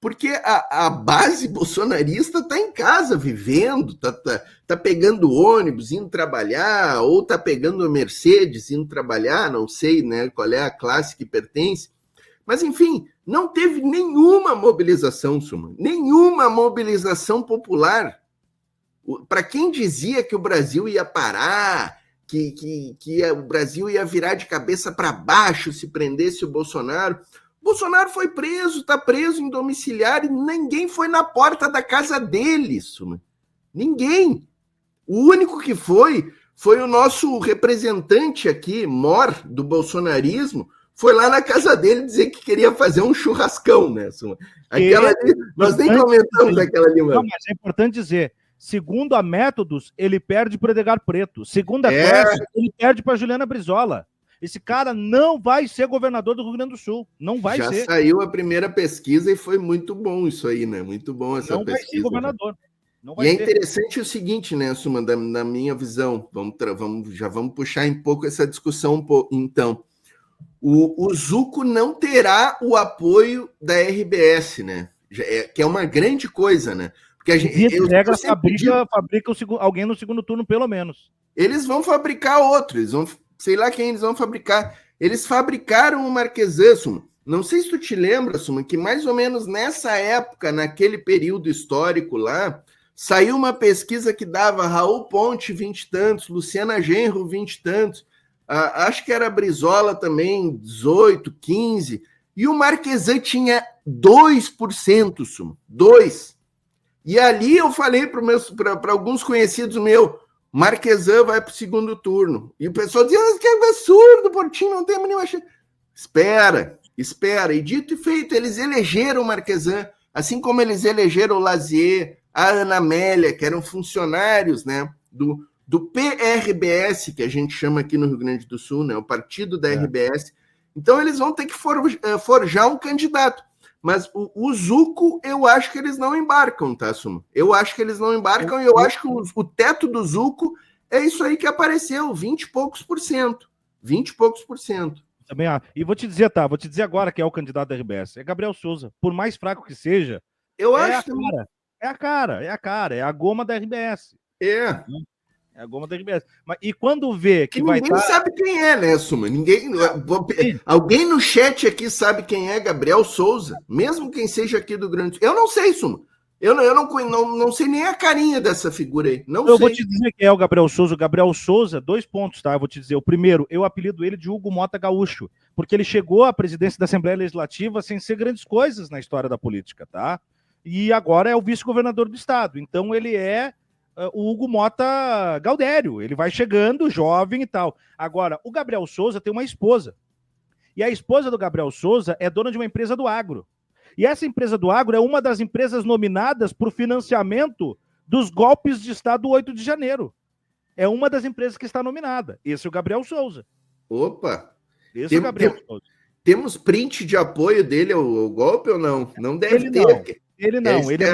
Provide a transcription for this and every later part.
porque a base bolsonarista está em casa vivendo, tá pegando ônibus, indo trabalhar, ou está pegando a Mercedes, indo trabalhar, não sei, né, qual é a classe que pertence. Mas, enfim, não teve nenhuma mobilização, Suma, nenhuma mobilização popular. Para quem dizia que o Brasil ia parar, que o Brasil ia virar de cabeça para baixo se prendesse o Bolsonaro foi preso, está preso em domiciliar e ninguém foi na porta da casa dele, Suma. Ninguém. O único que foi o nosso representante aqui, Mor, do bolsonarismo, foi lá na casa dele dizer que queria fazer um churrascão, né, Suma? Nós nem comentamos aquela ali, mano. Não, mas é importante dizer, segundo a Métodos, ele perde para o Edgar Preto. Segundo a Quest, ele perde para Juliana Brizola. Esse cara não vai ser governador do Rio Grande do Sul. Não vai ser. Já saiu a primeira pesquisa e foi muito bom isso aí, né? Muito bom essa pesquisa. Não vai ser governador. E é interessante o seguinte, né, Suma, na minha visão, já vamos puxar um pouco essa discussão, então. O Zuco não terá o apoio da RBS, né? Que é uma grande coisa, né? Porque a gente fabrica alguém no segundo turno, pelo menos. Eles vão fabricar outro, sei lá quem eles vão fabricar. Eles fabricaram o Marquesan, Suma. Não sei se tu te lembra, Suma, que mais ou menos nessa época, naquele período histórico lá, saiu uma pesquisa que dava Raul Ponte, 20 e tantos, Luciana Genro, 20 e tantos, acho que era Brizola também, 18, 15, e o Marquesan tinha 2%, Suma, 2%. E ali eu falei para alguns conhecidos meus, Marquesan vai para o segundo turno. E o pessoal dizia, que é absurdo, Portinho, não tem a mínima chance. Espera. E dito e feito, eles elegeram o Marquesan, assim como eles elegeram o Lazier, a Ana Amélia, que eram funcionários, né, do PRBS, que a gente chama aqui no Rio Grande do Sul, né, o partido da RBS. Então eles vão ter que forjar um candidato. Mas o Zuco, eu acho que eles não embarcam, tá, Suma? Eu acho que eles não embarcam e eu acho que o teto do Zuco é isso aí que apareceu, 20 e poucos por cento. 20 e poucos por cento. Também, e vou te dizer agora que é o candidato da RBS. É Gabriel Souza. Por mais fraco que seja, eu acho também. É a goma da RBS. É a goma da RBS. E quando vê que vai ninguém sabe quem é, né, Suma? Alguém no chat aqui sabe quem é Gabriel Souza, mesmo quem seja aqui do Grande Sul. Eu não sei, Suma. Eu não sei nem a carinha dessa figura aí. Eu vou te dizer quem é o Gabriel Souza. O Gabriel Souza, 2 pontos, tá? Eu vou te dizer. O primeiro, eu apelido ele de Hugo Mota Gaúcho, porque ele chegou à presidência da Assembleia Legislativa sem ser grandes coisas na história da política, tá? E agora é o vice-governador do estado. Então ele é o Hugo Mota Gaudério. Ele vai chegando, jovem e tal. Agora, o Gabriel Souza tem uma esposa. E a esposa do Gabriel Souza é dona de uma empresa do agro. E essa empresa do agro é uma das empresas nominadas para o financiamento dos golpes de Estado do 8 de janeiro. É uma das empresas que está nominada. Esse é o Gabriel Souza. Opa! Esse é o Gabriel Souza. Temos print de apoio dele ao golpe ou não? Não deve ter. Ele não, ele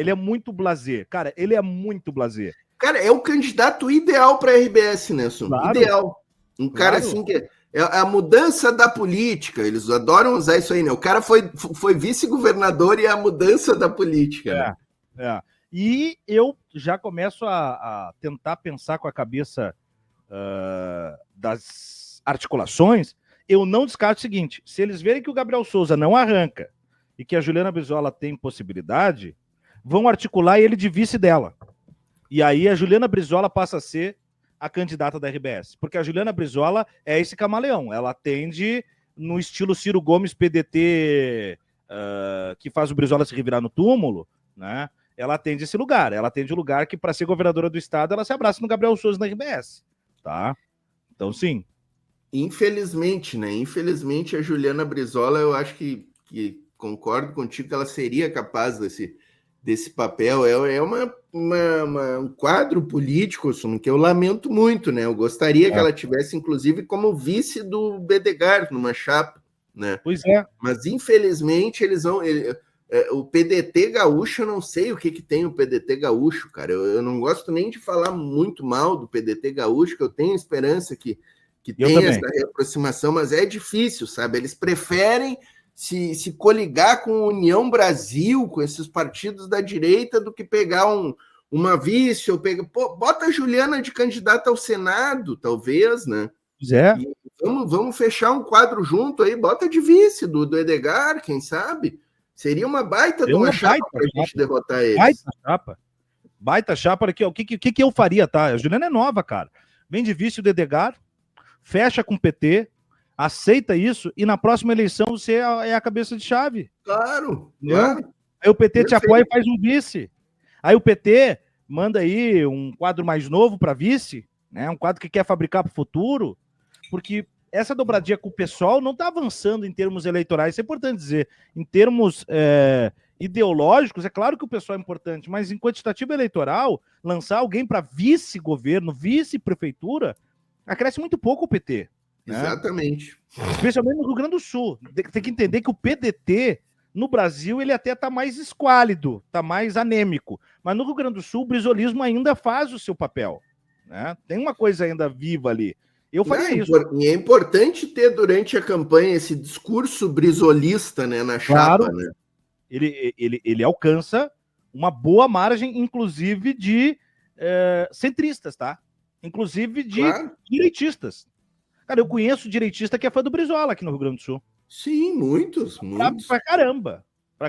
é muito blasé. Cara, ele é muito blasé. Cara, é o candidato ideal para a RBS, Nelson. Claro. Ideal. Um cara assim que é a mudança da política. Eles adoram usar isso aí, né? O cara foi vice-governador e é a mudança da política. Né? E eu já começo a tentar pensar com a cabeça das articulações. Eu não descarto o seguinte: se eles verem que o Gabriel Souza não arranca e que a Juliana Brizola tem possibilidade, vão articular ele de vice dela. E aí a Juliana Brizola passa a ser a candidata da RBS. Porque a Juliana Brizola é esse camaleão. Ela atende no estilo Ciro Gomes, PDT, que faz o Brizola se revirar no túmulo, né? Ela atende esse lugar. Ela atende o lugar que, para ser governadora do estado, ela se abraça no Gabriel Souza na RBS. Tá? Então, sim. Infelizmente, né? Infelizmente, a Juliana Brizola, eu acho que concordo contigo que ela seria capaz desse papel. É um quadro político, que eu lamento muito, né? Eu gostaria que ela tivesse, inclusive, como vice do Bedegar numa chapa, né? Pois é. Mas, infelizmente, eles vão... o PDT gaúcho, eu não sei o que tem o PDT gaúcho, cara. Eu não gosto nem de falar muito mal do PDT gaúcho, que eu tenho esperança que tem essa reaproximação, mas é difícil, sabe? Eles preferem se coligar com a União Brasil, com esses partidos da direita, do que pegar uma vice, ou bota a Juliana de candidata ao Senado, talvez, né? É. Vamos fechar um quadro junto aí, bota de vice do Edgar, quem sabe? Seria uma baita de uma chapa para a gente derrotar eles. Baita chapa. Aqui, ó. O que eu faria, tá? A Juliana é nova, cara. Vem de vice do Edgar, fecha com o PT, aceita isso e na próxima eleição você é a cabeça de chave. Claro. Aí o PT te apoia e faz um vice. Aí o PT manda aí um quadro mais novo para vice, né? Um quadro que quer fabricar para o futuro, porque essa dobradinha com o PSOL não está avançando em termos eleitorais, isso é importante dizer. Em termos ideológicos, é claro que o PSOL é importante, mas em quantitativo eleitoral, lançar alguém para vice-governo, vice-prefeitura, acresce muito pouco o PT. Né? Exatamente. Especialmente no Rio Grande do Sul. Tem que entender que o PDT, no Brasil, ele até está mais esquálido, está mais anêmico. Mas no Rio Grande do Sul, o brizolismo ainda faz o seu papel. Né? Tem uma coisa ainda viva ali. Eu faria isso. E é importante ter durante a campanha esse discurso brisolista, né, na chapa. Claro, né? Ele alcança uma boa margem, inclusive de centristas, tá? Inclusive de direitistas. Cara, eu conheço direitista que é fã do Brizola aqui no Rio Grande do Sul. Sim, muitos. Pra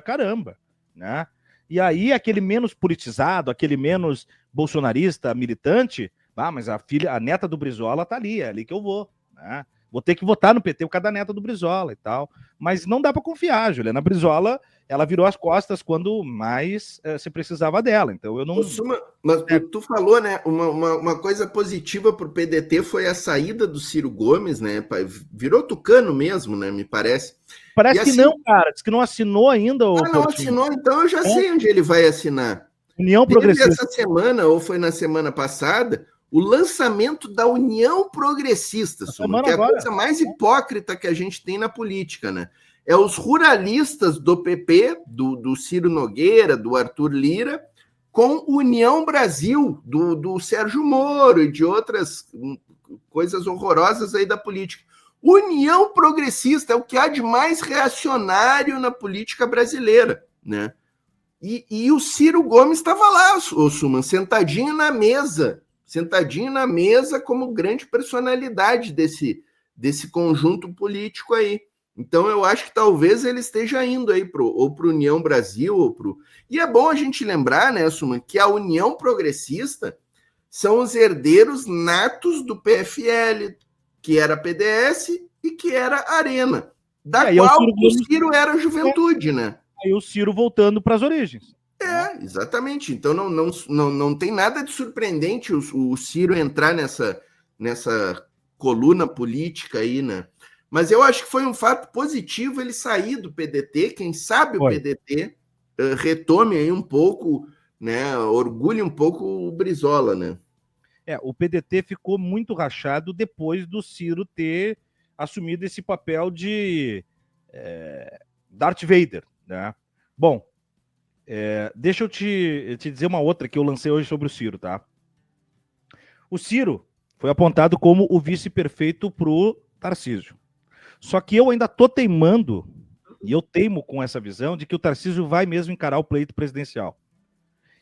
caramba, né? E aí, aquele menos politizado, aquele menos bolsonarista, militante, mas a neta do Brizola tá ali, é ali que eu vou, né? Vou ter que votar no PT por causa da neta do Brizola e tal. Mas não dá para confiar, Juliana Brizola, ela virou as costas quando mais se precisava dela. Então eu não... Mas tu falou, né, uma coisa positiva para o PDT foi a saída do Ciro Gomes, né? Virou tucano mesmo, né? Me parece. Parece que assim, não, cara. Diz que não assinou ainda. Não assinou, então eu já sei onde ele vai assinar. União Progressista. Essa semana, ou foi na semana passada, o lançamento da União Progressista, que é a coisa mais hipócrita que a gente tem na política, né? É os ruralistas do PP, do Ciro Nogueira, do Arthur Lira, com União Brasil, do Sérgio Moro e de outras coisas horrorosas aí da política. União Progressista é o que há de mais reacionário na política brasileira, né? E o Ciro Gomes estava lá, Suman, sentadinho na mesa como grande personalidade desse conjunto político aí. Então eu acho que talvez ele esteja indo aí ou para União Brasil, E é bom a gente lembrar, né, Suman, que a União Progressista são os herdeiros natos do PFL, que era PDS e que era Arena, da qual o Ciro era Juventude, né? Aí o Ciro voltando para as origens. Exatamente. Então não tem nada de surpreendente o Ciro entrar nessa coluna política aí, né? Mas eu acho que foi um fato positivo ele sair do PDT. Quem sabe o PDT retome aí um pouco, né? Orgulhe um pouco o Brizola, né? O PDT ficou muito rachado depois do Ciro ter assumido esse papel de Darth Vader, né? Bom, deixa eu te dizer uma outra que eu lancei hoje sobre o Ciro, tá? O Ciro foi apontado como o vice perfeito pro Tarcísio. Só que eu ainda tô teimando, e eu teimo com essa visão, de que o Tarcísio vai mesmo encarar o pleito presidencial.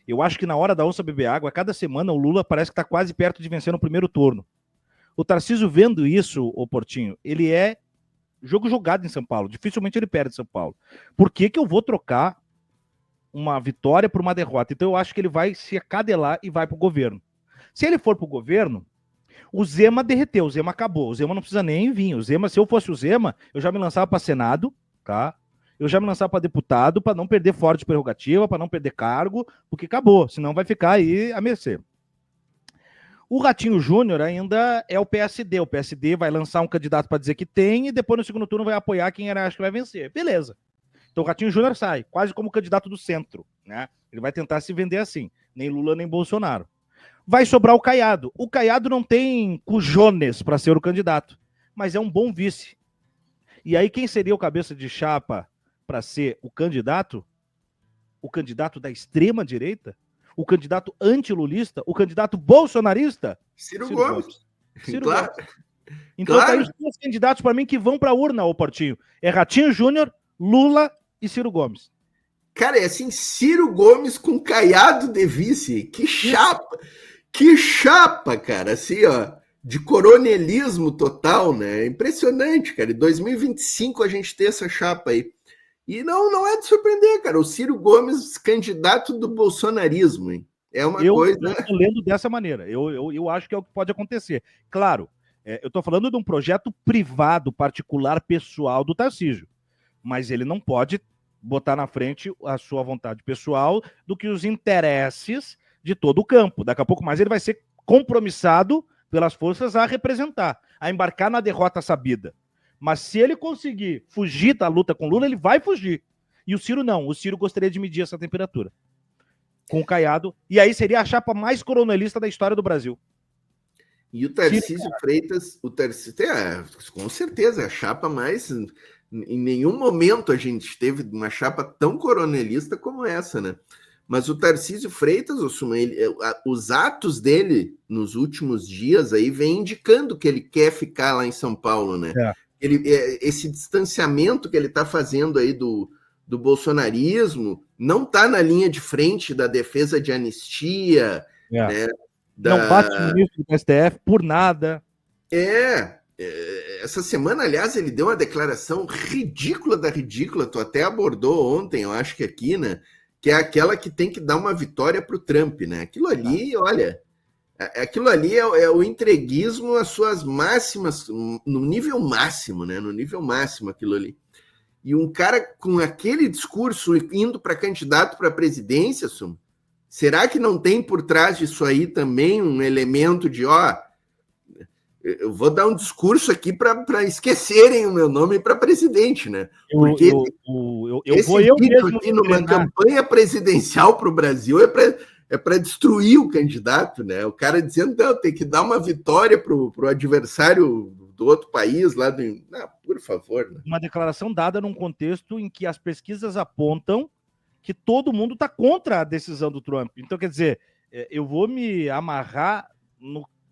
Eu acho que na hora da onça beber água, cada semana o Lula parece que tá quase perto de vencer no primeiro turno. O Tarcísio vendo isso, ô Portinho, ele é jogo jogado em São Paulo. Dificilmente ele perde em São Paulo. Por que eu vou trocar uma vitória por uma derrota? Então eu acho que ele vai se acadelar e vai pro governo. Se ele for pro governo, o Zema derreteu, o Zema acabou. O Zema não precisa nem vir. O Zema, se eu fosse o Zema, eu já me lançava para Senado, tá? Eu já me lançava para deputado, para não perder forte prerrogativa, para não perder cargo, porque acabou. Senão vai ficar aí a mercê. O Ratinho Júnior ainda é o PSD. O PSD vai lançar um candidato para dizer que tem e depois no segundo turno vai apoiar quem acha que vai vencer. Beleza. Então o Ratinho Júnior sai, quase como candidato do centro, né? Ele vai tentar se vender assim. Nem Lula, nem Bolsonaro. Vai sobrar o Caiado. O Caiado não tem cujones para ser o candidato, mas é um bom vice. E aí quem seria o cabeça de chapa para ser o candidato? O candidato da extrema-direita? O candidato antilulista? O candidato bolsonarista? Ciro Gomes. Ciro Gomes. Então tá aí os dois candidatos para mim que vão para a urna, ô Portinho. É Ratinho Júnior Lula e Ciro Gomes. Cara, é assim, Ciro Gomes com Caiado de vice. Que chapa! Que chapa, cara. Assim, ó, de coronelismo total, né? Impressionante, cara. Em 2025 a gente tem essa chapa aí. E não é de surpreender, cara. O Ciro Gomes, candidato do bolsonarismo, hein? É uma coisa. Eu tô lendo dessa maneira. Eu acho que é o que pode acontecer. Claro, eu estou falando de um projeto privado, particular, pessoal do Tarcísio. Mas ele não pode botar na frente a sua vontade pessoal do que os interesses de todo o campo. Daqui a pouco mais ele vai ser compromissado pelas forças a representar, a embarcar na derrota sabida. Mas se ele conseguir fugir da luta com Lula, ele vai fugir. E o Ciro não. O Ciro gostaria de medir essa temperatura com o Caiado. E aí seria a chapa mais coronelista da história do Brasil. E o Tarcísio Freitas, com certeza, é a chapa mais... Em nenhum momento a gente teve uma chapa tão coronelista como essa, né? Mas o Tarcísio Freitas, os atos dele nos últimos dias aí vem indicando que ele quer ficar lá em São Paulo, né? Esse distanciamento que ele está fazendo aí do bolsonarismo não está na linha de frente da defesa de anistia, né? Não bate no ministro do STF por nada. Essa semana, aliás, ele deu uma declaração ridícula da ridícula, tu até abordou ontem, eu acho que aqui, né? Que é aquela que tem que dar uma vitória para o Trump, né? Aquilo ali, olha, aquilo ali é o entreguismo às suas máximas, no nível máximo, né? No nível máximo, aquilo ali. E um cara com aquele discurso indo para candidato para a presidência, será que não tem por trás disso aí também um elemento de, eu vou dar um discurso aqui para esquecerem o meu nome para presidente, né? Porque esse vídeo aqui numa campanha presidencial para o Brasil é para destruir o candidato, né? O cara dizendo, não, tem que dar uma vitória para o adversário do outro país lá do... Não, por favor. Né? Uma declaração dada num contexto em que as pesquisas apontam que todo mundo está contra a decisão do Trump. Então, quer dizer, eu vou me amarrar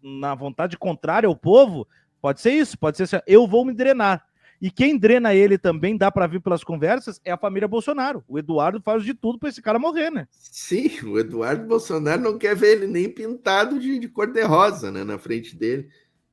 na vontade contrária ao povo, pode ser isso, pode ser assim, eu vou me drenar. E quem drena ele também, dá para ver pelas conversas, é a família Bolsonaro. O Eduardo faz de tudo para esse cara morrer, né? Sim, o Eduardo Bolsonaro não quer ver ele nem pintado de cor-de-rosa, né, na frente dele.